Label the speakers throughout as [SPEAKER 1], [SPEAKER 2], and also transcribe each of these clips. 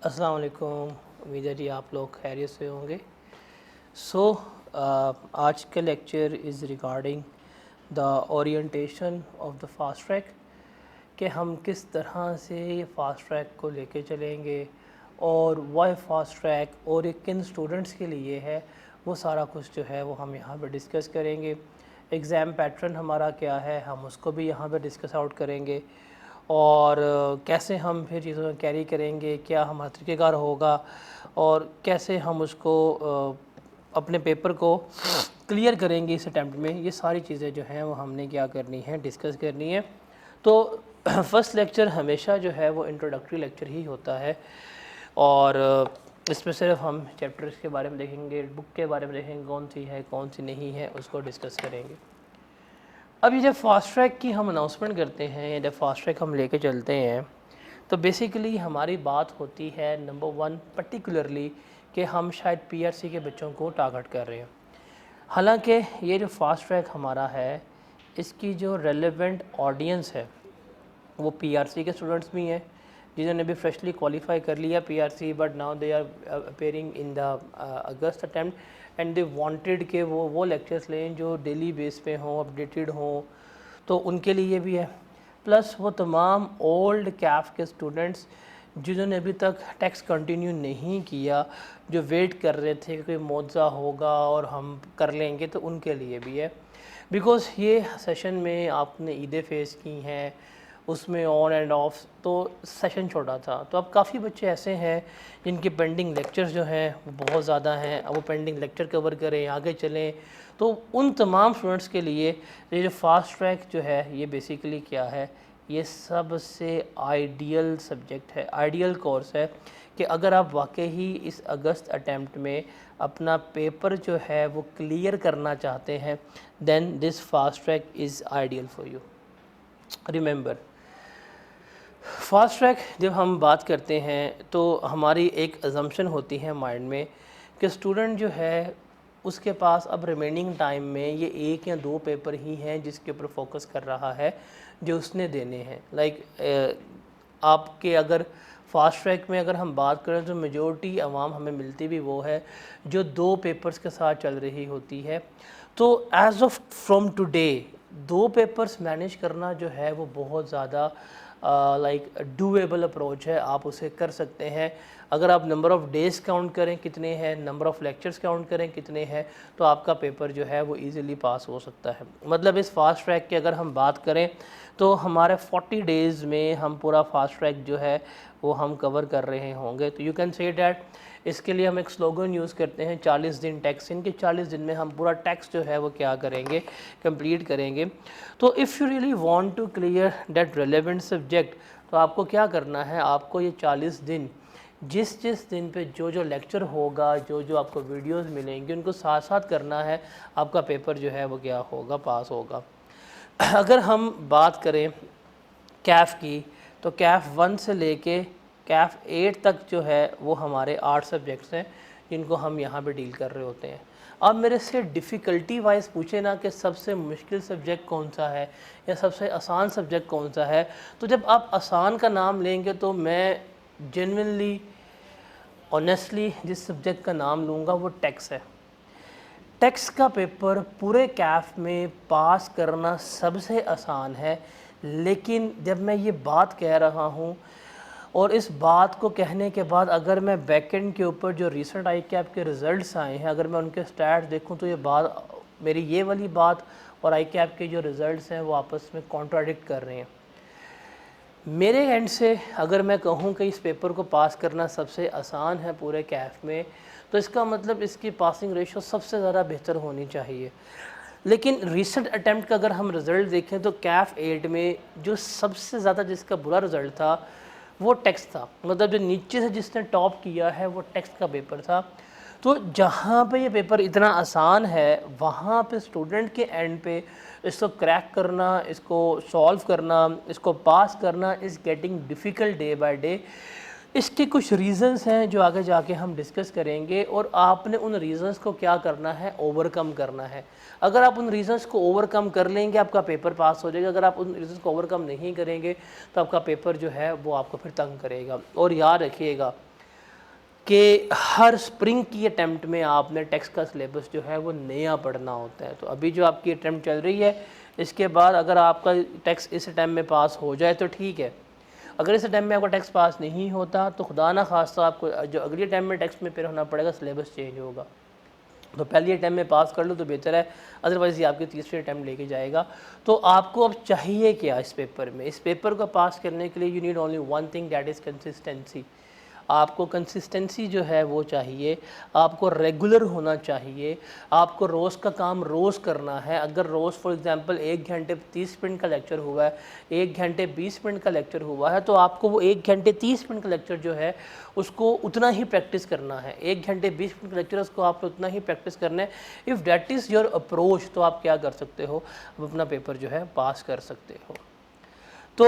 [SPEAKER 1] अस्सलाम वालेकुम। उम्मीद है जी आप लोग खैरियत से होंगे। सो आज का lecture is regarding the orientation of the fast track, कि हम किस तरह से ये फास्ट ट्रैक को लेके चलेंगे और वाई फास्ट ट्रैक और ये किन स्टूडेंट्स के लिए है, वो सारा कुछ जो है वो हम यहाँ पे डिस्कस करेंगे। एग्ज़ाम पैटर्न हमारा क्या है, हम उसको भी यहाँ पे डिस्कस आउट करेंगे और कैसे हम फिर चीज़ों को कैरी करेंगे, क्या हमारा तरीक़ेकार होगा और कैसे हम उसको अपने पेपर को क्लियर करेंगे इस अटैम्प्ट में। ये सारी चीज़ें जो हैं वो हमने क्या करनी है, डिस्कस करनी है। तो फर्स्ट लेक्चर हमेशा जो है वो इंट्रोडक्टरी लेक्चर ही होता है और इसमें सिर्फ हम चैप्टर्स के बारे में देखेंगे, बुक के बारे में देखेंगे, कौन सी है कौन सी नहीं है, उसको डिस्कस करेंगे। अब ये जब फास्ट ट्रैक की हम अनाउंसमेंट करते हैं या जब फास्ट ट्रैक हम लेके चलते हैं तो बेसिकली हमारी बात होती है नंबर वन पर्टिकुलरली कि हम शायद पीआरसी के बच्चों को टारगेट कर रहे हैं। हालांकि ये जो फास्ट ट्रैक हमारा है, इसकी जो रेलेवेंट ऑडियंस है वो पीआरसी के स्टूडेंट्स भी हैं जिन्होंने भी फ्रेशली क्वालिफाई कर लिया PRC, but now they are appearing in the August attempt and they wanted के वो लेक्चर्स लें जो डेली बेस पे हों, अपडेटेड हों, तो उनके लिए भी है। प्लस वो तमाम ओल्ड कैफ के स्टूडेंट्स जिन्होंने अभी तक टेक्स्ट कंटिन्यू नहीं किया, जो वेट कर रहे थे कि कोई मौज़ा होगा और हम कर लेंगे, तो उनके लिए भी है। बिकॉज़ ये सेशन में आपने ईदें फेस की हैं, उसमें ऑन एंड ऑफ तो सेशन छोटा था, तो अब काफ़ी बच्चे ऐसे हैं जिनके पेंडिंग लेक्चर्स जो हैं वो बहुत ज़्यादा हैं। अब वो पेंडिंग लेक्चर कवर करें, आगे चलें, तो उन तमाम स्टूडेंट्स के लिए ये जो फास्ट ट्रैक जो है ये बेसिकली क्या है, ये सबसे आइडियल सब्जेक्ट है, आइडियल कोर्स है कि अगर आप वाकई ही इस अगस्त अटैम्प्ट में अपना पेपर जो है वो क्लियर करना चाहते हैं, then this fast track is ideal for you. Remember, fast track जब हम बात करते हैं तो हमारी एक अजम्पशन होती है माइंड में कि स्टूडेंट जो है उसके पास अब रिमेनिंग टाइम में ये एक या दो पेपर ही हैं जिसके ऊपर फोकस कर रहा है, जो उसने देने हैं। लाइक आपके अगर फास्ट ट्रैक में अगर हम बात करें तो मेजॉरिटी आवाम हमें मिलती भी वो है जो दो पेपर्स के साथ चल रही होती है। तो एज़ ऑफ फ्रॉम टुडे दो पेपर्स मैनेज करना जो है वो बहुत ज़्यादा लाइक डूएबल अप्रोच है, आप उसे कर सकते हैं। अगर आप नंबर ऑफ़ डेज़ काउंट करें कितने हैं, नंबर ऑफ़ लेक्चर्स काउंट करें कितने हैं, तो आपका पेपर जो है वो इजीली पास हो सकता है। मतलब इस फास्ट ट्रैक की अगर हम बात करें तो हमारे 40 डेज़ में हम पूरा फास्ट ट्रैक जो है वो हम कवर कर रहे होंगे। तो यू कैन से डैट इसके लिए हम एक स्लोगन यूज़ करते हैं 40 दिन टैक्स, इनके 40 दिन में हम पूरा टैक्स जो है वो क्या करेंगे, कंप्लीट करेंगे। तो if you really want to clear that relevant subject, तो आपको क्या करना है, आपको ये 40 दिन जिस जिस दिन पे जो जो लेक्चर होगा, जो जो आपको वीडियोस मिलेंगी, उनको साथ साथ करना है, आपका पेपर जो है वो क्या होगा, पास होगा। अगर हम बात करें कैफ़ की, तो कैफ़ 1 से लेके कैफ़ 8 तक जो है वो हमारे 8 सब्जेक्ट्स हैं जिनको हम यहाँ पे डील कर रहे होते हैं। अब मेरे से डिफ़िकल्टी वाइज पूछे ना कि सबसे मुश्किल सब्जेक्ट कौन सा है या सबसे आसान सब्जेक्ट कौन सा है, तो जब आप आसान का नाम लेंगे तो मैं जेन्युइनली ऑनेस्टली जिस सब्जेक्ट का नाम लूँगा वो टैक्स है। टैक्स का पेपर पूरे कैफ में पास करना सबसे आसान है, लेकिन जब मैं ये बात कह रहा हूँ और इस बात को कहने के बाद अगर मैं बैकएंड के ऊपर जो रिसेंट आई कैप के रिज़ल्ट्स आए हैं, अगर मैं उनके स्टैट्स देखूँ तो ये बात, मेरी ये वाली बात और आई कैप के जो रिज़ल्ट्स हैं वो आपस में कॉन्ट्राडिक्ट कर रहे हैं। मेरे एंड से अगर मैं कहूँ कि इस पेपर को पास करना सबसे आसान है पूरे कैफ में, तो इसका मतलब इसकी पासिंग रेशो सबसे ज़्यादा बेहतर होनी चाहिए। लेकिन रीसेंट अटैम्प्ट का अगर हम रिज़ल्ट देखें तो कैफ 8 में जो सबसे ज़्यादा जिसका बुरा रिज़ल्ट था वो टैक्स था। मतलब जो नीचे से जिसने टॉप किया है वो टैक्स का पेपर था। तो जहाँ पे ये पेपर इतना आसान है, वहाँ पे स्टूडेंट के एंड पे इसको क्रैक करना, इसको सॉल्व करना, इसको पास करना is getting difficult day by day. इसके कुछ रीज़न्स हैं जो आगे जाके हम डिस्कस करेंगे और आपने उन रीज़न्स को क्या करना है, ओवरकम करना है। अगर आप उन रीज़न्स को ओवरकम कर लेंगे आपका पेपर पास हो जाएगा, अगर आप उन रीज़न्स को ओवरकम नहीं करेंगे तो आपका पेपर जो है वो आपको फिर तंग करेगा। और याद रखिएगा, कि हर स्प्रिंग की अटैम्प्ट में आपने टैक्स का सिलेबस जो है वो नया पढ़ना होता है। तो अभी जो आपकी अटैम्प्ट चल रही है, इसके बाद अगर आपका टैक्स इस अटैम्प्ट में पास हो जाए तो ठीक है, अगर इस अटैम्प्ट में आपका टैक्स पास नहीं होता तो खुदा ना खास्ता आपको जो अगली अटैम्प्ट में टैक्स में फिर होना पड़ेगा, सिलेबस चेंज होगा। तो पहली अटैम्प्ट में पास कर लो तो बेहतर है, अदरवाइज़ ये आपकी तीसरी अटैम्प्ट लेके जाएगा। तो आपको अब चाहिए क्या इस पेपर में? इस पेपर को पास करने के लिए you need only one thing, that is consistency. आपको कंसिस्टेंसी जो है वो चाहिए, आपको रेगुलर होना चाहिए, आपको रोज़ का काम रोज़ करना है। अगर रोज़ फॉर एग्जांपल 1 घंटे 30 मिनट का लेक्चर हुआ है, 1 घंटे 20 मिनट का लेक्चर हुआ है, तो आपको वो 1 घंटे 30 मिनट का लेक्चर जो है उसको उतना ही प्रैक्टिस करना है। 1 घंटे 20 मिनट का लेक्चर उसको आपको उतना ही प्रैक्टिस करना है। If that is your approach, तो आप क्या कर सकते हो, आप अपना पेपर जो है पास कर सकते हो। तो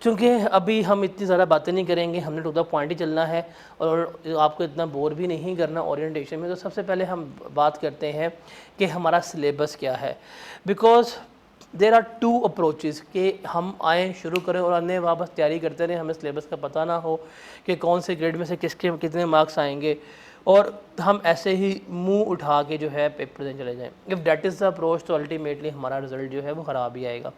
[SPEAKER 1] चूँकि अभी हम इतनी ज़्यादा बातें नहीं करेंगे, हमने टू द पॉइंट ही चलना है और आपको इतना बोर भी नहीं करना ओरिएंटेशन में। तो सबसे पहले हम बात करते हैं कि हमारा सिलेबस क्या है। Because there are two approaches कि हम आएँ शुरू करें और अन्य वापस तैयारी करते रहें, हमें सिलेबस का पता ना हो कि कौन से ग्रेड में से किसके कितने मार्क्स आएंगे और हम ऐसे ही मुंह उठा के जो है पेपर देने चले जाएँ। If that is the approach तो अल्टीमेटली हमारा रिज़ल्ट जो है वो ख़राब ही आएगा।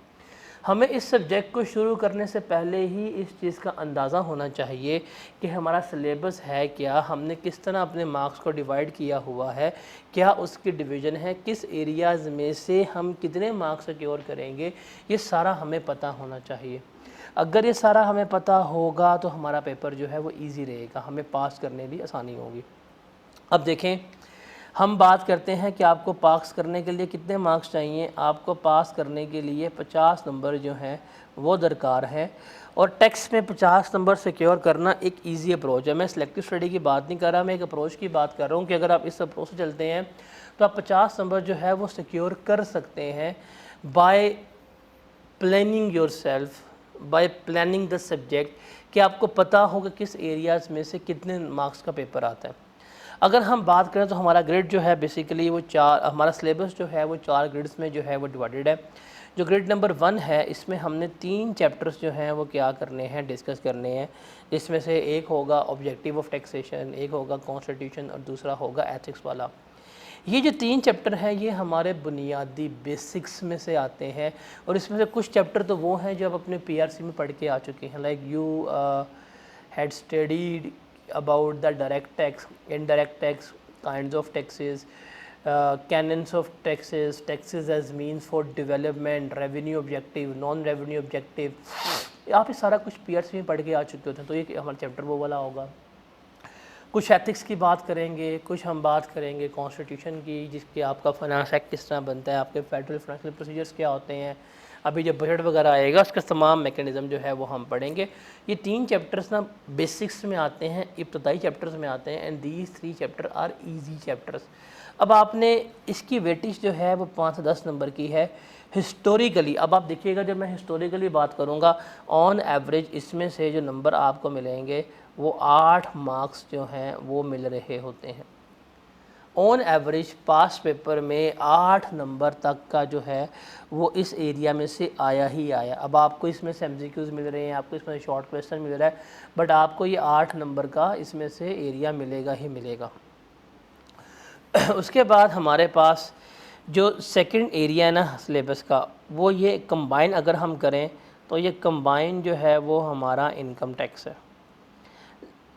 [SPEAKER 1] हमें इस सब्जेक्ट को शुरू करने से पहले ही इस चीज़ का अंदाज़ा होना चाहिए कि हमारा सिलेबस है क्या, हमने किस तरह अपने मार्क्स को डिवाइड किया हुआ है, क्या उसकी डिवीज़न है, किस एरियाज़ में से हम कितने मार्क्स सिक्योर करेंगे, ये सारा हमें पता होना चाहिए। अगर ये सारा हमें पता होगा तो हमारा पेपर जो है वो ईज़ी रहेगा, हमें पास करने भी आसानी होगी। अब देखें, हम बात करते हैं कि आपको पास करने के लिए कितने मार्क्स चाहिए। आपको पास करने के लिए 50 नंबर जो हैं वो दरकार है और टैक्स में 50 नंबर सिक्योर करना एक इजी अप्रोच है। मैं सिलेक्टिव स्टडी की बात नहीं कर रहा, मैं एक अप्रोच की बात कर रहा हूँ कि अगर आप इस अप्रोच से चलते हैं तो आप 50 नंबर जो है वो सिक्योर कर सकते हैं bye planning yourself, bye planning the subject, कि आपको पता होगा किस एरियाज़ में से कितने मार्क्स का पेपर आता है। अगर हम बात करें तो हमारा ग्रेड जो है बेसिकली वो हमारा सिलेबस जो है वो 4 ग्रेड्स में जो है वो डिवाइडेड है। जो ग्रेड नंबर 1 है इसमें हमने 3 चैप्टर्स जो हैं वो क्या करने हैं, डिस्कस करने हैं, जिसमें से एक होगा ऑब्जेक्टिव ऑफ टैक्सेशन, एक होगा कॉन्स्टिट्यूशन और दूसरा होगा एथिक्स वाला। ये जो 3 चैप्टर हैं ये हमारे बुनियादी बेसिक्स में से आते हैं और इसमें से कुछ चैप्टर तो वो हैं जो आप अपने पीआरसी में पढ़ के आ चुके हैं, like you had studied about the direct tax, indirect tax, kinds of taxes, canons of taxes, taxes as means for development, revenue objective, non revenue objective, आप ये सारा कुछ पीआरसी में पढ़ के आ चुके होते हैं। तो ये हमारा चैप्टर वो वाला होगा। कुछ एथिक्स की बात करेंगे, कुछ हम बात करेंगे कॉन्स्टिट्यूशन की, जिसके आपका फाइनेंस एक्ट किस तरह बनता है, आपके फेडरल फाइनेंशियल प्रोसीजर्स क्या होते हैं, अभी जब बजट वगैरह आएगा उसका तमाम मैकेनिज़्म जो है वो हम पढ़ेंगे। ये 3 चैप्टर्स ना बेसिक्स में आते हैं, इब्तदाई चैप्टर्स में आते हैं, and these 3 chapter are easy chapters. अब आपने इसकी वेटेज जो है वो 5 से 10 नंबर की है हिस्टोरिकली। अब आप देखिएगा जब मैं हिस्टोरिकली बात करूँगा, ऑन एवरेज इसमें से जो नंबर आपको मिलेंगे वो 8 मार्क्स जो हैं वो मिल रहे होते हैं। ऑन एवरेज पास पेपर में 8 नंबर तक का जो है वो इस एरिया में से आया ही आया। अब आपको इसमें से एमसीक्यूज़ मिल रहे हैं, आपको इसमें शॉर्ट क्वेश्चन मिल रहा है, बट आपको ये 8 नंबर का इसमें से एरिया मिलेगा ही मिलेगा। उसके बाद हमारे पास जो सेकंड एरिया है ना सिलेबस का, वो ये कंबाइन अगर हम करें तो ये कंबाइन जो है वो हमारा इनकम टैक्स है,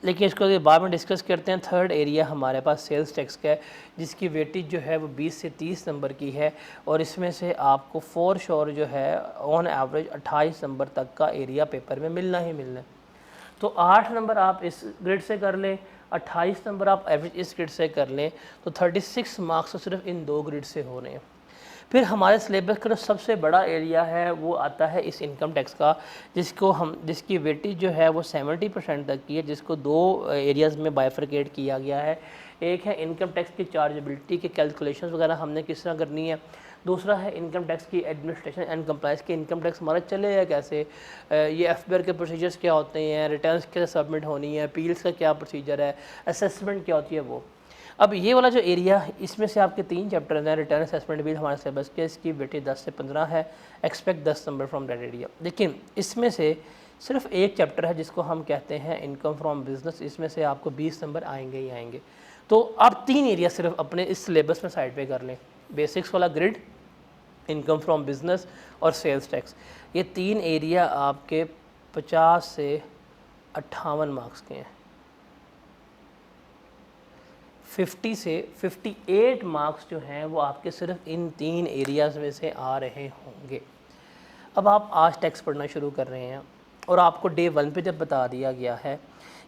[SPEAKER 1] लेकिन इसको बाद में डिस्कस करते हैं। थर्ड एरिया हमारे पास सेल्स टैक्स का है, जिसकी वेटेज जो है वो 20 से 30 नंबर की है और इसमें से आपको फॉर श्योर जो है ऑन एवरेज 28 नंबर तक का एरिया पेपर में मिलना ही मिलना है। तो 8 नंबर आप इस ग्रेड से कर लें, 28 नंबर आप एवरेज इस ग्रेड से कर लें, तो 36 मार्क्स तो सिर्फ इन 2 ग्रेड से हो रहे हैं। फिर हमारे सिलेबस का जो सबसे बड़ा एरिया है वो आता है इस इनकम टैक्स का, जिसकी वेटेज जो है वो 70% तक की है, जिसको 2 एरियाज़ में बाइफरकेट किया गया है। एक है इनकम टैक्स की चार्जेबिलिटी के कैलकुलेशंस वगैरह हमने किस तरह करनी है, दूसरा है इनकम टैक्स की एडमिनिस्ट्रेशन एंड कंप्लाइंस के इनकम टैक्स हमारा चलेगा कैसे, ये एफबीआर के प्रोसीजर्स क्या होते हैं, रिटर्न्स कैसे सबमिट होनी है, अपील्स का क्या प्रोसीजर है, असेसमेंट क्या होती है वो। अब ये वाला जो एरिया, इसमें से आपके 3 चैप्टर हैं, रिटर्न असेसमेंट भी हमारे सिलेबस के, इसकी वेटेज 10 से 15 है, expect 10 number from that area. लेकिन इसमें से सिर्फ एक चैप्टर है जिसको हम कहते हैं इनकम फ्रॉम बिजनेस, इसमें से आपको 20 नंबर आएंगे ही आएंगे। तो आप 3 एरिया सिर्फ अपने इस सिलेबस में साइड पे कर लें, बेसिक्स वाला ग्रिड, इनकम फ्रॉम बिजनेस और सेल्स टैक्स। ये 3 एरिया आपके 50 से 58 मार्क्स के हैं। 50 से 58 मार्क्स जो हैं वो आपके सिर्फ इन 3 एरियाज़ में से आ रहे होंगे। अब आप आज टैक्स पढ़ना शुरू कर रहे हैं और आपको डे 1 पे जब बता दिया गया है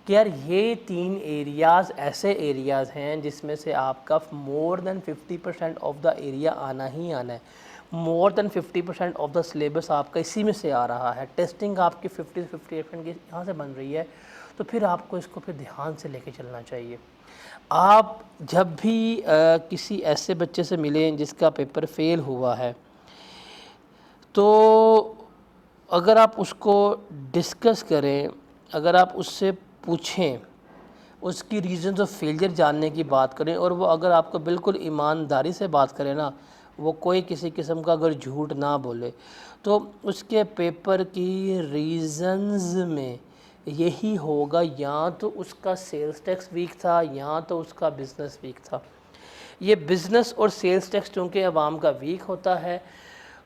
[SPEAKER 1] कि यार ये 3 एरियाज़ ऐसे एरियाज़ हैं जिसमें से आपका more than 50% of the area आना ही आना है, more than 50% of the syllabus आपका इसी में से आ रहा है, टेस्टिंग आपकी 50 से 58% की यहाँ से बन रही है, तो फिर आपको इसको फिर ध्यान से लेके चलना चाहिए। आप जब भी किसी ऐसे बच्चे से मिलें जिसका पेपर फेल हुआ है, तो अगर आप उसको डिस्कस करें, अगर आप उससे पूछें, उसकी रीज़न्स ऑफ फेलियर जानने की बात करें, और वो अगर आपको बिल्कुल ईमानदारी से बात करे ना, वो कोई किसी किस्म का अगर झूठ ना बोले, तो उसके पेपर की रीज़न्स में यही होगा, या तो उसका सेल्स टैक्स वीक था या तो उसका बिज़नेस वीक था। ये बिज़नेस और सेल्स टैक्स चूँकि अवाम का वीक होता है,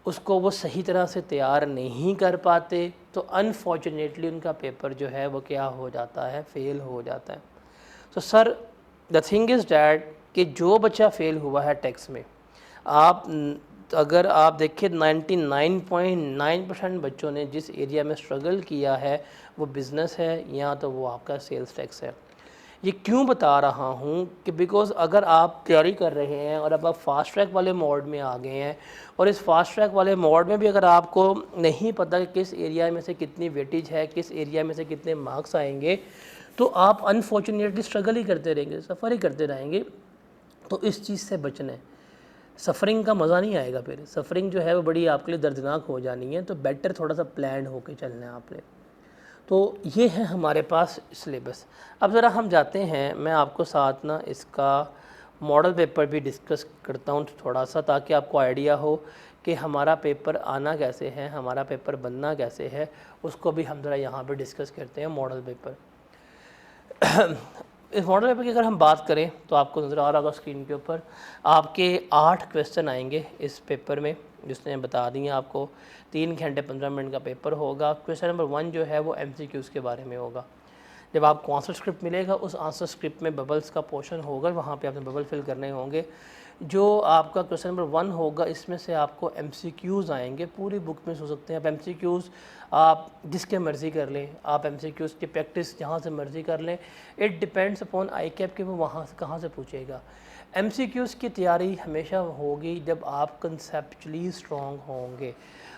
[SPEAKER 1] उसको वो सही तरह से तैयार नहीं कर पाते, तो अनफॉर्चुनेटली उनका पेपर जो है वो क्या हो जाता है, फेल हो जाता है। तो sir the thing is that कि जो बच्चा फेल हुआ है टैक्स में, आप अगर आप देखें 99.9% बच्चों ने जिस एरिया में स्ट्रगल किया है वो बिज़नेस है या तो वो आपका सेल्स टैक्स है। ये क्यों बता रहा हूँ कि बिकॉज़ अगर आप तैयारी कर रहे हैं और अब आप फास्ट ट्रैक वाले मोड में आ गए हैं, और इस फास्ट ट्रैक वाले मोड में भी अगर आपको नहीं पता कि किस एरिया में से कितनी वेटेज है, किस एरिया में से कितने मार्क्स आएंगे, तो आप अनफॉर्चुनेटली स्ट्रगल ही करते रहेंगे, सफ़र ही करते रहेंगे। तो इस चीज़ से बचना है, सफ़रिंग का मज़ा नहीं आएगा, फिर सफ़रिंग जो है वो बड़ी आपके लिए दर्दनाक हो जानी है। तो बेटर थोड़ा सा प्लान होके चलना है आपने। तो ये है हमारे पास सिलेबस। अब ज़रा हम जाते हैं, मैं आपको साथ ना इसका मॉडल पेपर भी डिस्कस करता हूँ थोड़ा सा, ताकि आपको आइडिया हो कि हमारा पेपर आना कैसे है, हमारा पेपर बनना कैसे है, उसको भी हम ज़रा यहाँ पे डिस्कस करते हैं मॉडल पेपर। इस मॉडल पेपर की अगर हम बात करें तो आपको नज़र आ रहा होगा स्क्रीन के ऊपर, आपके 8 क्वेश्चन आएंगे इस पेपर में, जिसने बता दी आपको 3 घंटे 15 मिनट का पेपर होगा। क्वेश्चन नंबर 1 जो है वो MCQs के बारे में होगा। जब आपको आंसर स्क्रिप्ट मिलेगा, उस आंसर स्क्रिप्ट में बबल्स का पोर्शन होगा, वहाँ पे आपने बबल फिल करने होंगे। जो आपका क्वेश्चन नंबर 1 होगा, इसमें से आपको MCQs आएंगे, पूरी बुक में हो सकते हैं आप MCQs, आप जिसके मर्ज़ी कर लें, आप MCQs की प्रैक्टिस जहाँ से मर्ज़ी कर लें। इट डिपेंड्स अपॉन ICAP कि वो वहाँ से कहाँ से पूछेगा। MCQs की तैयारी हमेशा होगी जब आप कंसेप्चुअली स्ट्रॉन्ग होंगे।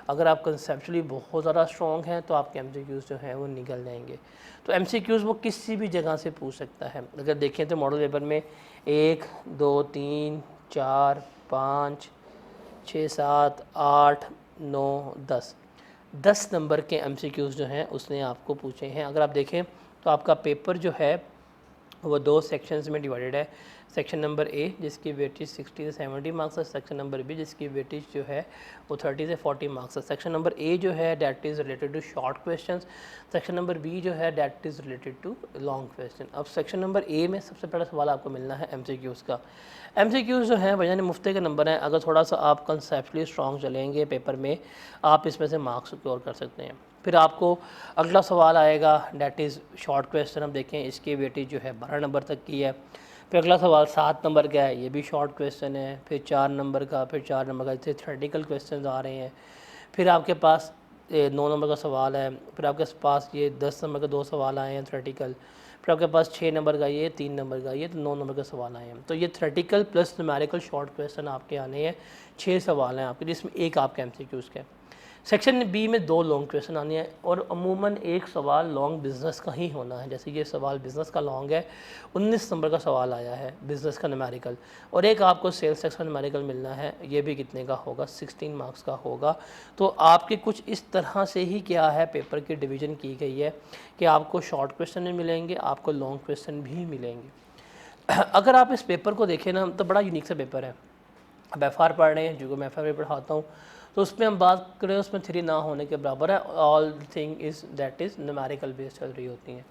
[SPEAKER 1] अगर आप कंसेप्चुअली बहुत ज़्यादा स्ट्रॉन्ग हैं तो आपके MCQs जो हैं वो निकल जाएंगे। तो MCQs वो किसी भी जगह से पूछ सकता है। अगर देखें तो मॉडल पेपर में 1, 2, 3, 4, 5, 6, 7, 8, 9, 10 नंबर के MCQs जो हैं उसने आपको पूछे हैं। अगर आप देखें तो आपका पेपर जो है वो 2 सेक्शंस में डिवाइडेड है। सेक्शन नंबर ए जिसकी वेटेज 60 से 70 मार्क्स है, सेक्शन नंबर बी जिसकी वेटेज जो है वो 30 से 40 मार्क्स है। सेक्शन नंबर ए जो है that is related to short questions, section number B जो है that is related to long question. अब सेक्शन नंबर ए में सबसे पहला सवाल आपको मिलना है MCQs का। MCQs जो है बजाने मुफ्ते के नंबर हैं, अगर थोड़ा सा आप कंसेप्चुअली स्ट्रॉन्ग चलेंगे पेपर में, आप इसमें से मार्क्स सिक्योर कर सकते हैं। फिर आपको अगला सवाल आएगा डैट इज़ शॉर्ट क्वेश्चन। हम देखें इसकी वेटेज जो है 12 नंबर तक की है। फिर अगला सवाल 7 नंबर का है, ये भी शॉर्ट क्वेश्चन है। फिर 4 नंबर का, फिर 4 नंबर का, इससे थ्योरेटिकल क्वेश्चन आ रहे हैं। फिर आपके पास 9 नंबर का सवाल है। फिर आपके पास ये 10 नंबर के 2 सवाल आए हैं थ्योरेटिकल। फिर आपके पास 6 नंबर का, ये 3 नंबर का, ये तो 9 नंबर के सवाल आए हैं। तो ये theoretical plus numerical short question आपके आने हैं। 6 सवाल हैं आपके, जिसमें एक आपके MCQs के। सेक्शन बी में 2 लॉन्ग क्वेश्चन आने हैं, और अमूमन एक सवाल लॉन्ग बिज़नेस का ही होना है। जैसे ये सवाल बिज़नेस का लॉन्ग है, 19 नंबर का सवाल आया है बिज़नेस का न्यूमेरिकल, और एक आपको सेल्स टैक्स का न्यूमेरिकल मिलना है, ये भी कितने का होगा, 16 मार्क्स का होगा। तो आपके कुछ इस तरह से ही क्या है पेपर की डिवीज़न की गई है कि आपको शॉर्ट क्वेश्चन भी मिलेंगे, आपको लॉन्ग क्वेश्चन भी मिलेंगे। अगर आप इस पेपर को देखें ना तो बड़ा यूनिक सा पेपर है। अब FR पढ़ रहे हैं, जो मैं FR पढ़ाता हूँ, तो उसमें हम बात करें उसमें 3 ना होने के बराबर है, all thing is that is numerical based चल रही होती हैं।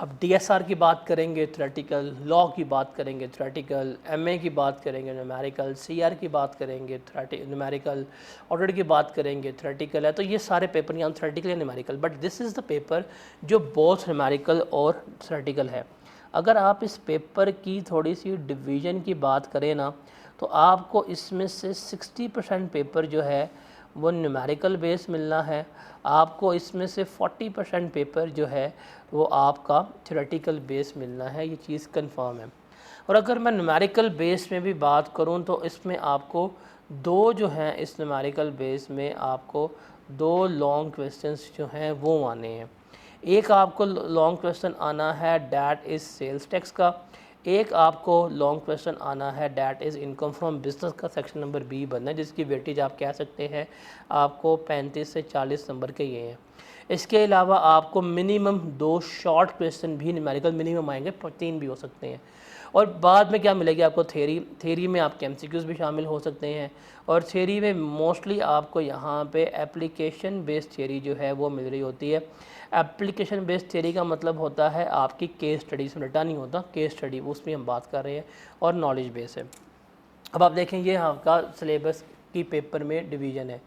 [SPEAKER 1] अब डीएसआर की बात करेंगे थ्योरेटिकल, लॉ की बात करेंगे थ्योरेटिकल, एमए की बात करेंगे न्यूमेरिकल, सीआर की बात करेंगे न्यूमेरिकल, ऑडिट की बात करेंगे थ्योरेटिकल है। तो ये सारे पेपर यहाँ थ्योरेटिकल या numerical, but this is the paper जो बोथ न्यूमेरिकल और थ्योरेटिकल है। अगर आप इस पेपर की थोड़ी सी डिवीज़न की बात करें ना, तो आपको इसमें से 60% पेपर जो है वो न्यूमेरिकल बेस मिलना है, आपको इसमें से 40% पेपर जो है वो आपका थ्योरेटिकल बेस मिलना है, ये चीज़ कंफर्म है। और अगर मैं न्यूमेरिकल बेस में भी बात करूं तो इसमें आपको 2 जो हैं, इस न्यूमेरिकल बेस में आपको 2 लॉन्ग क्वेश्चंस जो हैं वो आने हैं। एक आपको लॉन्ग क्वेश्चन आना है डैट इज़ सेल्स टैक्स का, एक आपको लॉन्ग क्वेश्चन आना है that is income from business का, सेक्शन नंबर बी बनना है, जिसकी वेटेज आप कह सकते हैं आपको 35 से 40 नंबर के ये हैं। इसके अलावा आपको मिनिमम 2 शॉर्ट क्वेश्चन भी न्यूमेरिकल मिनिमम आएंगे, 3 भी हो सकते हैं। और बाद में क्या मिलेगी आपको थ्योरी में आपके एमसीक्यूज़ भी शामिल हो सकते हैं, और थ्योरी में मोस्टली आपको यहाँ पे एप्लीकेशन बेस्ड थ्योरी जो है वो मिल रही होती है। एप्लीकेशन बेस्ड थ्योरी का मतलब होता है आपकी केस स्टडीज़ में डाटा नहीं होता, केस स्टडी उसमें हम बात कर रहे हैं, और नॉलेज बेस है। अब आप देखें ये आपका सिलेबस की पेपर में डिवीज़न है।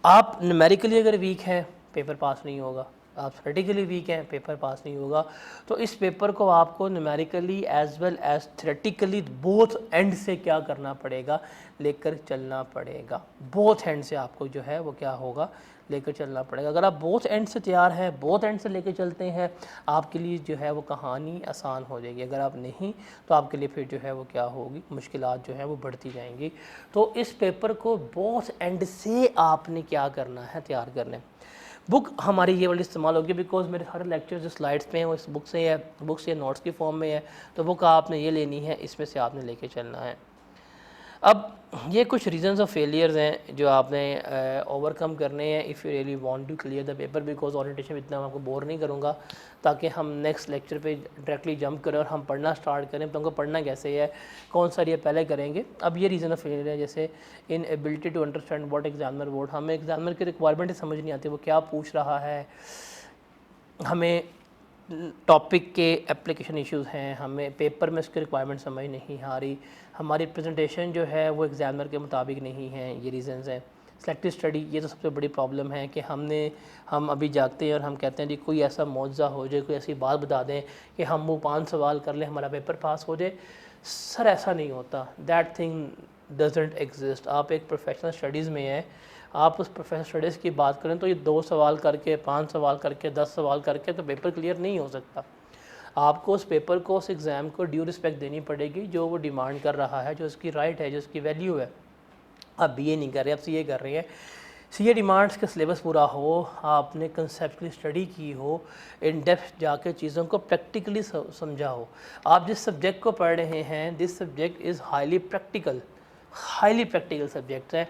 [SPEAKER 1] आप न्यूमेरिकली अगर वीक हैं पेपर पास नहीं होगा, आप थ्योरेटिकली वीक हैं पेपर पास नहीं होगा। तो इस पेपर को आपको numerically as well as theoretically both end से क्या करना पड़ेगा, लेकर चलना पड़ेगा। बोथ एंड से आपको जो है वो क्या होगा, लेकर चलना पड़ेगा। अगर आप बोथ एंड से तैयार हैं, बोथ एंड से लेकर चलते हैं, आपके लिए जो है वो कहानी आसान हो जाएगी। अगर आप नहीं तो आपके लिए फिर जो है वो क्या होगी, मुश्किलात जो है वो बढ़ती जाएंगी। तो इस पेपर को बोथ एंड से आपने क्या करना है, तैयार करना है। बुक हमारी ये वाली इस्तेमाल होगी बिकॉज मेरे हर लेक्चर जो स्लाइड्स पे हैं वो इस बुक से है, बुक से नोट्स की फॉर्म में है। तो बुक आपने ये लेनी है, इसमें से आपने लेके चलना है। अब ये कुछ रीजंस ऑफ फेलियर्स हैं जो आपने ओवरकम करने हैं if you really want to clear the paper. Because orientation इतना मैं आपको बोर नहीं करूँगा, ताकि हम नेक्स्ट लेक्चर पे डायरेक्टली जंप करें और हम पढ़ना स्टार्ट करें। तो हमको पढ़ना कैसे है, कौन सा ये पहले करेंगे। अब ये रीज़न ऑफ फेलियर है, जैसे inability to understand what examiner want, हमें एग्जामिनर की रिक्वायरमेंट समझ नहीं आती, वो क्या पूछ रहा है, हमें टॉपिक के एप्लीकेशन इश्यूज़ हैं, हमें पेपर में उसकी रिक्वायरमेंट समझ नहीं आ रही, हमारी प्रेजेंटेशन जो है वो एग्जामिनर के मुताबिक नहीं है, ये रीज़न्स हैं। सेलेक्टिव स्टडी, ये तो सबसे बड़ी प्रॉब्लम है कि हम अभी जागते हैं और हम कहते हैं जी कोई ऐसा मौजज़ा हो जाए, कोई ऐसी बात बता दें कि हम वो 5 सवाल कर लें, हमारा पेपर पास हो जाए। सर ऐसा नहीं होता, दैट थिंग डजेंट एग्जिस्ट। आप एक प्रोफेशनल स्टडीज़ में हैं, आप उस प्रोफेशनल स्टडीज़ की बात करें तो ये 2 सवाल करके, 5 सवाल करके, 10 सवाल करके तो पेपर क्लियर नहीं हो सकता। आपको उस पेपर को, उस एग्ज़ाम को ड्यू रिस्पेक्ट देनी पड़ेगी जो वो डिमांड कर रहा है, जो उसकी राइट है, जो उसकी वैल्यू है। आप बीए नहीं कर रहे, आप सीए कर रहे हैं, सीए डिमांड्स का सिलेबस पूरा हो, आपने कंसेप्चुअली स्टडी की हो, इन डेप्थ जाके चीज़ों को प्रैक्टिकली समझा हो। आप जिस सब्जेक्ट को पढ़ रहे हैं, this subject is highly practical subject है।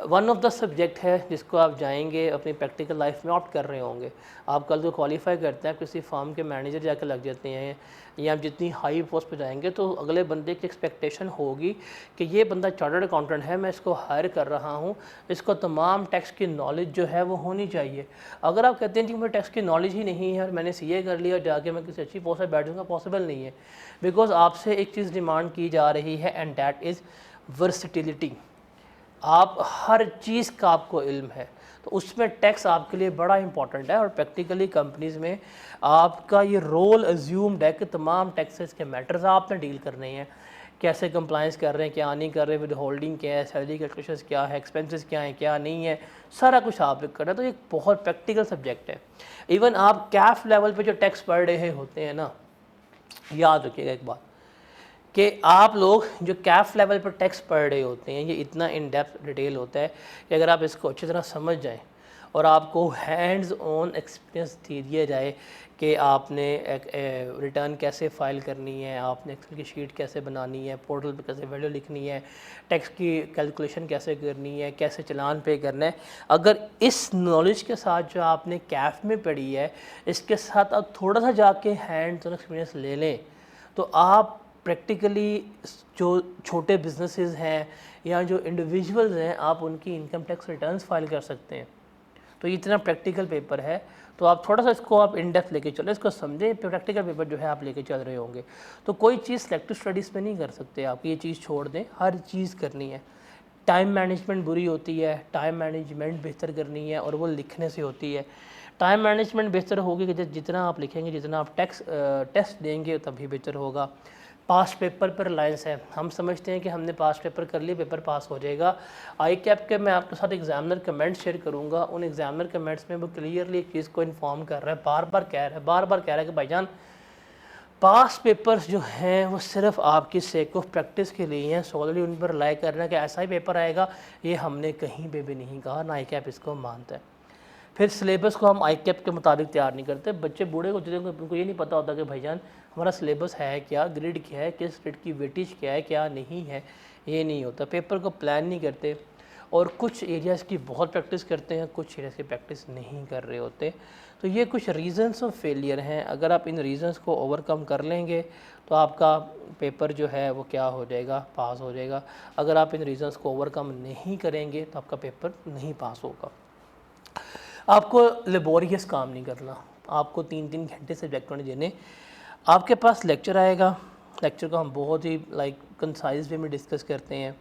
[SPEAKER 1] वन ऑफ द सब्जेक्ट है जिसको आप जाएंगे अपनी प्रैक्टिकल लाइफ में ऑप्ट कर रहे होंगे। आप कल को क्वालिफाई करते हैं, किसी फॉर्म के मैनेजर जाकर लग जाते हैं, या आप जितनी हाई पोस्ट पे जाएंगे तो अगले बंदे की एक्सपेक्टेशन होगी कि ये बंदा चार्टर्ड अकाउंटेंट है, मैं इसको हायर कर रहा हूँ, इसको तमाम टैक्स की नॉलेज जो है वो होनी चाहिए। अगर आप कहते हैं कि मुझे टैक्स की नॉलेज ही नहीं है और मैंने सीए कर लिया और जाके मैं किसी अच्छी पोस्ट पर बैठूँगा, पॉसिबल नहीं है। बिकॉज आपसे एक चीज़ डिमांड की जा रही है एंड दैट इज़ वर्सिटिलिटी। आप हर चीज़ का आपको इल्म है, तो उसमें टैक्स आपके लिए बड़ा इंपॉर्टेंट है। और प्रैक्टिकली कंपनीज़ में आपका ये रोल अज्यूम्ड है कि तमाम टैक्सेस के मैटर्स आपने डील करने हैं, कैसे कंप्लाइंस कर रहे हैं, क्या नहीं कर रहे, विद होल्डिंग क्या है, सैलरी कैलकुलेशंस क्या है, एक्सपेंसेस क्या हैं, क्या नहीं है, सारा कुछ आप कर रहे हैं। तो ये बहुत प्रैक्टिकल सब्जेक्ट है। इवन आप कैफ लेवल पर जो टैक्स पढ़ रहे होते हैं ना, याद रखिएगा एक बात कि आप लोग जो कैफ लेवल पर टैक्स पढ़ रहे होते हैं, ये इतना इन डेप्थ डिटेल होता है कि अगर आप इसको अच्छी तरह समझ जाएं और आपको हैंड्स ऑन एक्सपीरियंस दे दिया जाए कि आपने रिटर्न कैसे फ़ाइल करनी है, आपने एक्सेल की शीट कैसे बनानी है, पोर्टल पे कैसे वैल्यू लिखनी है, टैक्स की कैलकुलेशन कैसे करनी है, कैसे चालान पे करना है, अगर इस नॉलेज के साथ जो आपने कैफ में पढ़ी है, इसके साथ आप थोड़ा सा जाके हैंड्स ऑन एक्सपीरियंस ले लें, तो आप प्रैक्टिकली जो छोटे बिजनेसेस हैं या जो इंडिविजुअल्स हैं, आप उनकी इनकम टैक्स रिटर्न्स फाइल कर सकते हैं। तो ये इतना प्रैक्टिकल पेपर है, तो आप थोड़ा सा इसको आप इन डेप्थ लेके चलो, इसको समझें। प्रैक्टिकल पेपर जो है आप लेके चल रहे होंगे, तो कोई चीज़ सिलेक्टिव स्टडीज़ में नहीं कर सकते आप, ये चीज़ छोड़ दें, हर चीज़ करनी है। टाइम मैनेजमेंट बुरी होती है, टाइम मैनेजमेंट बेहतर करनी है, और वो लिखने से होती है। टाइम मैनेजमेंट बेहतर होगी कि जितना आप लिखेंगे, जितना आप टेस्ट देंगे, तभी बेहतर होगा। पास पेपर पर रिलायंस है, हम समझते हैं कि हमने पास पेपर कर लिया, पेपर पास हो जाएगा। आई कैप के मैं आपके साथ एग्जामिनर कमेंट्स शेयर करूंगा, उन एग्जामिनर कमेंट्स में वो क्लियरली एक चीज़ को इन्फॉर्म कर रहा है, बार बार कह रहा है कि भाईजान पास पेपर्स जो हैं वो सिर्फ आपकी सेक ऑफ प्रैक्टिस के लिए हैं, सॉलिडली उन पर रिलाई करना कि ऐसा ही पेपर आएगा, ये हमने कहीं पे भी नहीं कहा, ना आई कैप इसको मानता है। फिर सिलेबस को हम आई कैप के मुताबिक तैयार नहीं करते। बच्चे बूढ़े होते हैं, उनको ये नहीं पता होता कि भाईजान हमारा सिलेबस है क्या, ग्रिड क्या है, किस ग्रिड की वेटेज क्या है, क्या नहीं है, ये नहीं होता। पेपर को प्लान नहीं करते, और कुछ एरियाज़ की बहुत प्रैक्टिस करते हैं, कुछ एरियाज़ की प्रैक्टिस नहीं कर रहे होते। तो ये कुछ रीज़न्स ऑफ फेलियर हैं। अगर आप इन रीज़न्स को ओवरकम कर लेंगे तो आपका पेपर जो है वो क्या हो जाएगा, पास हो जाएगा। अगर आप इन रीज़न्स को ओवरकम नहीं करेंगे तो आपका पेपर नहीं पास होगा। आपको लेबोरियस काम नहीं करना, आपको 3-3 घंटे सब्जेक्ट नहीं देने। आपके पास लेक्चर आएगा, लेक्चर को हम बहुत ही कंसाइज वे में डिस्कस करते हैं,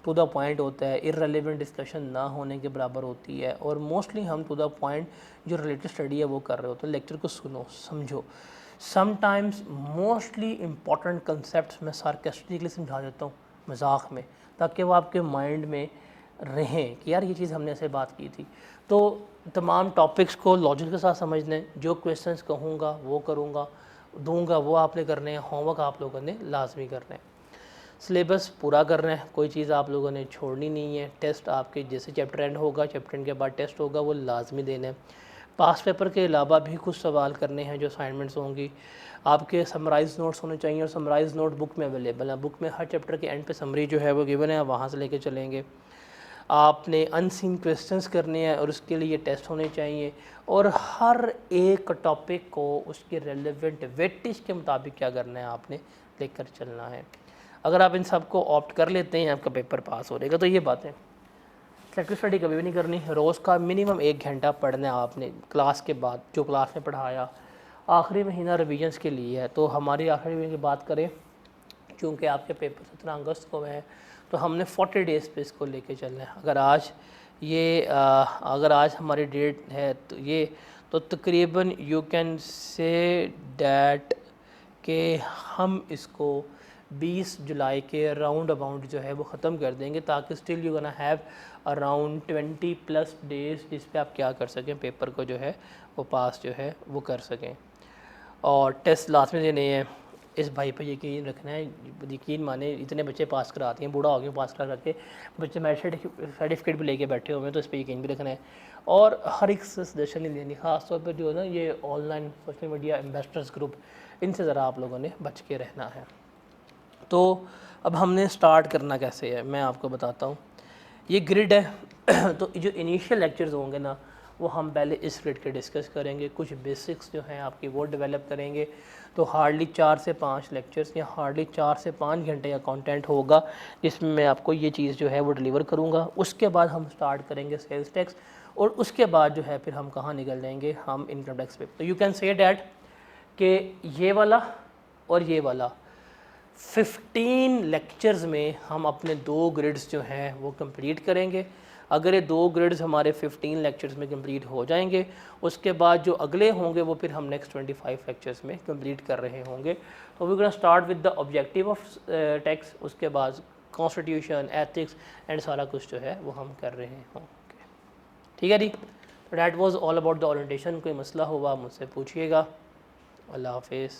[SPEAKER 1] टू द पॉइंट होता है, इररेलेवेंट डिस्कशन ना होने के बराबर होती है, और मोस्टली हम टू द पॉइंट जो रिलेटेड स्टडी है वो कर रहे होते हैं। लेक्चर को सुनो, समझो। समटाइम्स मोस्टली इंपॉर्टेंट कंसेप्ट मैं सार्कास्टिकली समझा देता हूँ, मजाक में, ताकि वो आपके माइंड में रहें कि यार ये चीज़ हमने ऐसे बात की थी। तो तमाम टॉपिक्स को लॉजिक के साथ समझ लें, जो क्वेश्चंस कहूँगा वो करूँगा, दूंगा वो आपने करने हैं, होमवर्क आप लोगों ने लाजमी करना है, सिलेबस पूरा करना है, कोई चीज़ आप लोगों ने छोड़नी नहीं है। टेस्ट आपके जैसे चैप्टर एंड होगा, चैप्टर एंड के बाद टेस्ट होगा, वो लाजमी देना है। पास पेपर के अलावा भी कुछ सवाल करने हैं जो असाइनमेंट्स होंगी। आपके समराइज नोट्स होने चाहिए, और समराइज नोट बुक में अवेलेबल है। बुक में हर चैप्टर के एंड पे समरी जो है वो गिवन है, वहाँ से लेके चलेंगे। आपने अनसीन क्वेश्चंस करने हैं और उसके लिए टेस्ट होने चाहिए, और हर एक टॉपिक को उसके रेलेवेंट वेटेज के मुताबिक क्या करना है, आपने लेकर चलना है। अगर आप इन सब को ऑप्ट कर लेते हैं, आपका पेपर पास हो जाएगा। तो ये बातें, सिलेक्टिव स्टडी कभी भी नहीं करनी, रोज़ का मिनिमम 1 घंटा पढ़ना है आपने, क्लास के बाद जो क्लास में पढ़ाया। आखिरी महीना रिविजन्स के लिए है, तो हमारी आखिरी महीने की बात करें, क्योंकि आपके पेपर 17 अगस्त को हैं, तो हमने 40 डेज़ पे इसको लेके चलना है। अगर आज हमारी डेट है तो ये, तो तकरीबन यू कैन से डैट कि हम इसको 20 जुलाई के राउंड अबाउट जो है वो ख़त्म कर देंगे, ताकि still you gonna have around 20+ days जिस पे आप क्या कर सकें, पेपर को जो है वो पास जो है वो कर सकें। और टेस्ट लास्ट में देने हैं, इस भाई पे यकीन रखना है, यकीन माने इतने बच्चे पास कराते हैं, बूढ़ा हो गया पास करा करके, बच्चे मेरे सर्टिफिकेट भी लेके बैठे हुए हैं, तो इस पर यकीन भी रखना है। और हर एक से सजेशन नहीं देनी, ख़ास तौर पर जो है ना ये online social media investors group, इनसे ज़रा आप लोगों ने बच के रहना है। तो अब हमने स्टार्ट करना कैसे है, मैं आपको बताता हूँ। ये ग्रिड है तो जो इनिशियल लेक्चर्स होंगे ना, वो हम पहले इस ग्रिड के डिस्कस करेंगे, कुछ बेसिक्स जो हैं आपकी वो डेवलप करेंगे। तो हार्डली 4 से 5 लेक्चर्स या हार्डली 4 से 5 घंटे का कंटेंट होगा, जिसमें मैं आपको ये चीज़ जो है वो डिलीवर करूँगा। उसके बाद हम स्टार्ट करेंगे सेल्स टैक्स, और उसके बाद जो है फिर हम कहाँ निकल जाएंगे, हम इनकम टैक्स पे। तो यू कैन से डैट कि ये वाला और ये वाला 15 लेक्चर्स में हम अपने 2 ग्रिड्स जो हैं वो कंप्लीट करेंगे। अगर ये 2 ग्रिड्स हमारे 15 लेक्चर्स में कंप्लीट हो जाएंगे, उसके बाद जो अगले होंगे वो फिर हम नेक्स्ट 25 लेक्चर्स में कंप्लीट कर रहे होंगे। तो we gonna start with the objective of tax, उसके बाद कॉन्स्टिट्यूशन, एथिक्स एंड सारा कुछ जो है वो हम कर रहे होंगे। ठीक है जी, तो that was all about the orientation. कोई मसला हुआ मुझसे पूछिएगा। अल्लाह हाफिज़।